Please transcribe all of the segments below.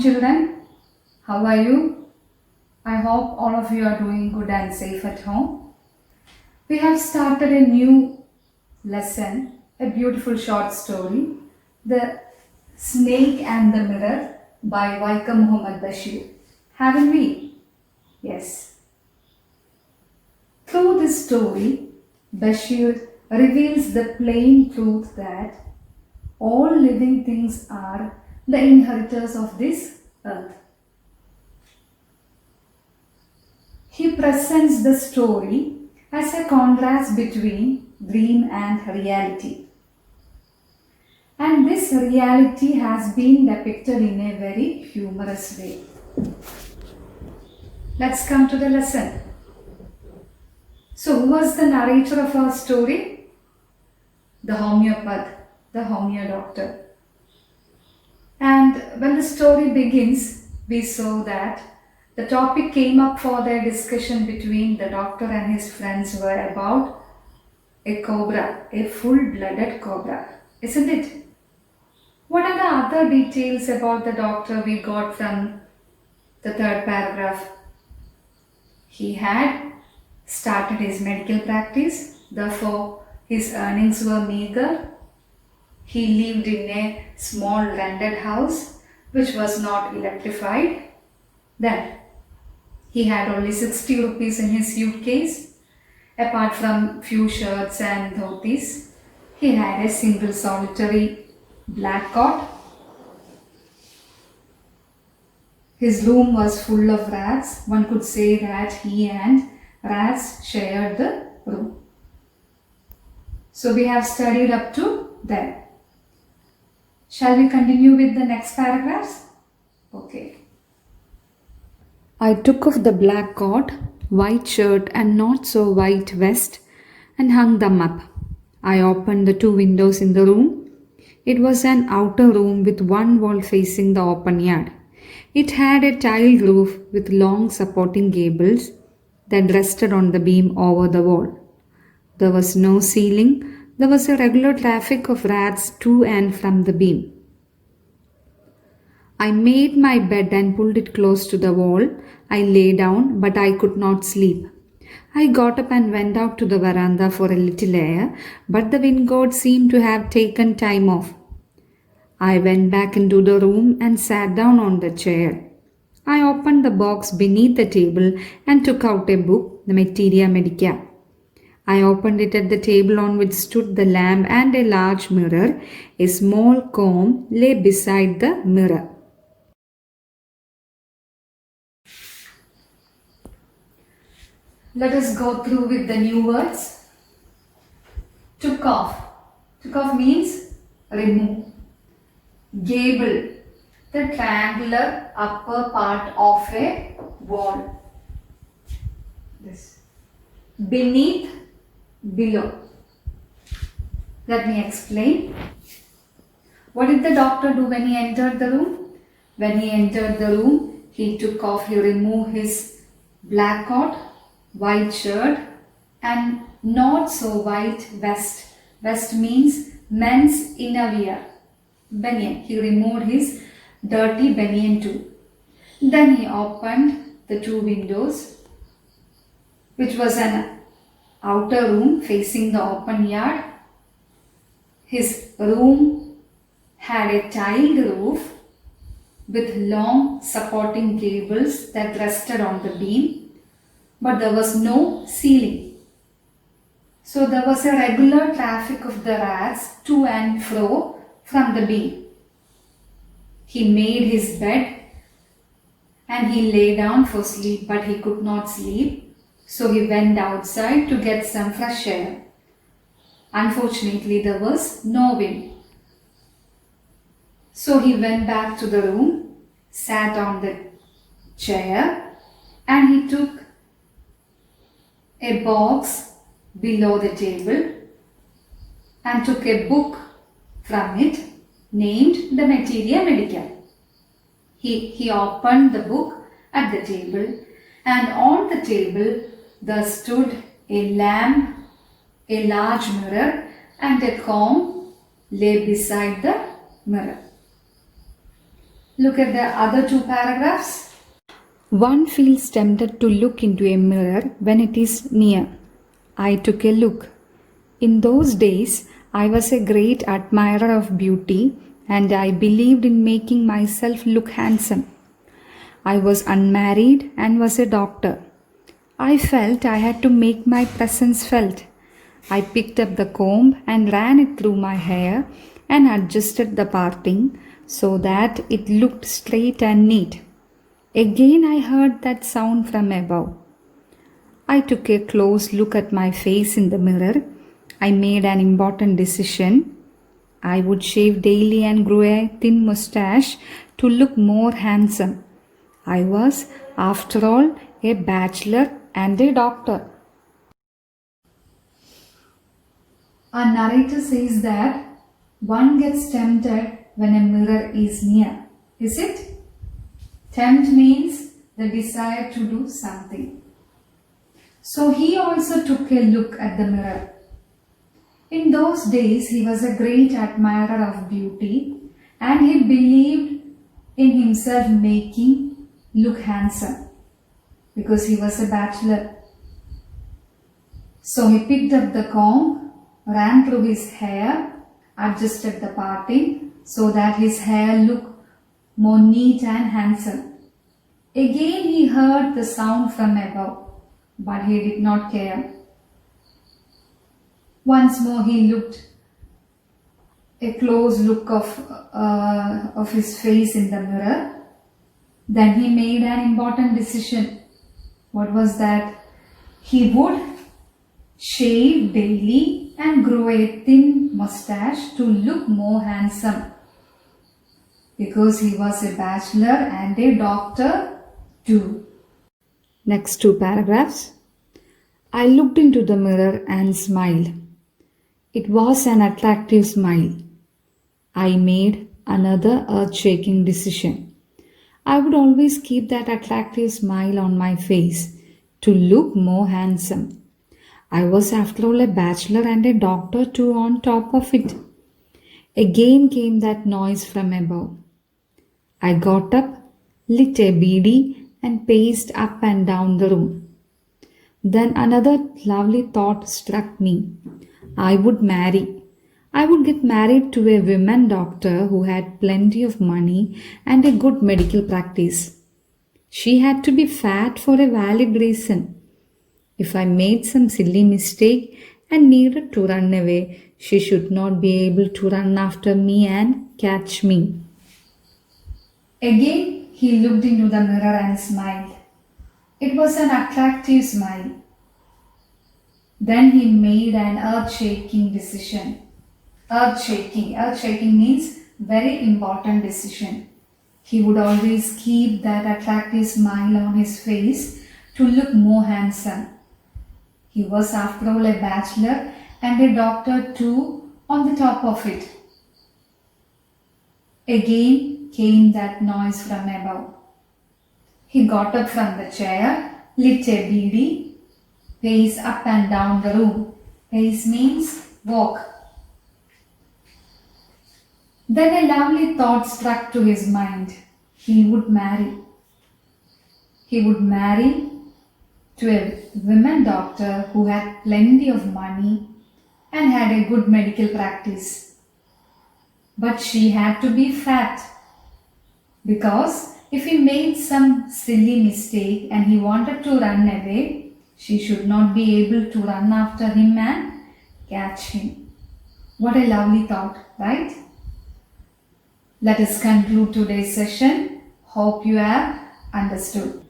children. How are you? I hope all of you are doing good and safe at home. We have started a new lesson, a beautiful short story, The Snake and the Mirror by Waika Muhammad Bashir. Haven't we? Yes. Through this story, Bashir reveals the plain truth that all living things are the inheritors of this earth. He presents the story as a contrast between dream and reality. And this reality has been depicted in a very humorous way. Let's come to the lesson. So, who was the narrator of our story? The homeopath, the homeo doctor. And when the story begins, we saw that the topic came up for their discussion between the doctor and his friends were about a cobra, a full-blooded cobra, isn't it? What are the other details about the doctor we got from the third paragraph? He had started his medical practice, therefore his earnings were meager. He lived in a small rented house which was not electrified. Then he had only 60 rupees in his suitcase. Apart from few shirts and dhotis, he had a single solitary black coat. His room was full of rats. One could say that he and rats shared the room. So we have studied up to there. Shall we continue with the next paragraphs? Okay. I took off the black coat, white shirt, and not so white vest and hung them up. I opened the two windows in the room. It was an outer room with one wall facing the open yard. It had a tiled roof with long supporting gables that rested on the beam over the wall. There was no ceiling. There was a regular traffic of rats to and from the beam. I made my bed and pulled it close to the wall. I lay down, but I could not sleep. I got up and went out to the veranda for a little air, but the wind god seemed to have taken time off. I went back into the room and sat down on the chair. I opened the box beneath the table and took out a book, the Materia Medica. I opened it at the table on which stood the lamp and a large mirror. A small comb lay beside the mirror. Let us go through with the new words. Took off. Took off means remove. Gable, the triangular upper part of a wall. This. Beneath, below. Let me explain. What did the doctor do when he entered the room? When he entered the room, he removed his black coat, white shirt, and not so white vest. Vest means men's innerwear. Banyan. He removed his dirty banyan too. Then he opened the two windows, which was an outer room facing the open yard. His room had a tiled roof with long supporting gables that rested on the beam, but there was no ceiling. So there was a regular traffic of the rats to and fro from the beam. He made his bed and he lay down for sleep, but he could not sleep, so he went outside to get some fresh air. Unfortunately, there was no wind. So he went back to the room, sat on the chair, and he took a box below the table and took a book from it named the Materia Medica. He opened the book at the table, and on the table there stood a lamp, a large mirror, and a comb lay beside the mirror. Look at the other two paragraphs. One feels tempted to look into a mirror when it is near. I took a look. In those days, I was a great admirer of beauty and I believed in making myself look handsome. I was unmarried and was a doctor. I felt I had to make my presence felt. I picked up the comb and ran it through my hair and adjusted the parting so that it looked straight and neat. Again, I heard that sound from above. I took a close look at my face in the mirror. I made an important decision. I would shave daily and grow a thin mustache to look more handsome. I was, after all, a bachelor and a doctor. Our narrator says that one gets tempted when a mirror is near. Is it? Tempt means the desire to do something. So he also took a look at the mirror. In those days, he was a great admirer of beauty and he believed in himself making look handsome because he was a bachelor. So he picked up the comb, ran through his hair, adjusted the parting so that his hair looked more neat and handsome. Again he heard the sound from above, but he did not care. Once more he looked a close look of his face in the mirror. Then he made an important decision. What was that? He would shave daily and grow a thin mustache to look more handsome because he was a bachelor and a doctor too. Next two paragraphs. I looked into the mirror and smiled. It was an attractive smile. I made another earth-shaking decision. I would always keep that attractive smile on my face to look more handsome. I was, after all, a bachelor and a doctor too on top of it. Again came that noise from above. I got up, lit a beedi, and paced up and down the room. Then another lovely thought struck me. I would marry. I would get married to a woman doctor who had plenty of money and a good medical practice. She had to be fat for a valid reason. If I made some silly mistake and needed to run away, she should not be able to run after me and catch me. Again he looked into the mirror and smiled. It was an attractive smile. Then he made an earth-shaking decision. Earth-shaking means very important decision. He would always keep that attractive smile on his face to look more handsome. He was, after all, a bachelor and a doctor too on the top of it. Again came that noise from above. He got up from the chair, lit a beedi, paced up and down the room. Pace means walk. Then a lovely thought struck to his mind. He would marry. He would marry to a woman doctor who had plenty of money and had a good medical practice. But she had to be fat because if he made some silly mistake and he wanted to run away, she should not be able to run after him and catch him. What a lovely thought, right? Let us conclude today's session. Hope you have understood.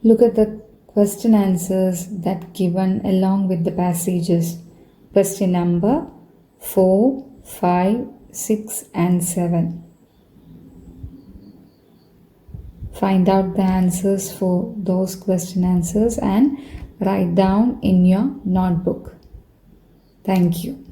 Look at the question answers that given along with the passages. Question number 4, 5, 6 and 7. Find out the answers for those question answers and write down in your notebook. Thank you.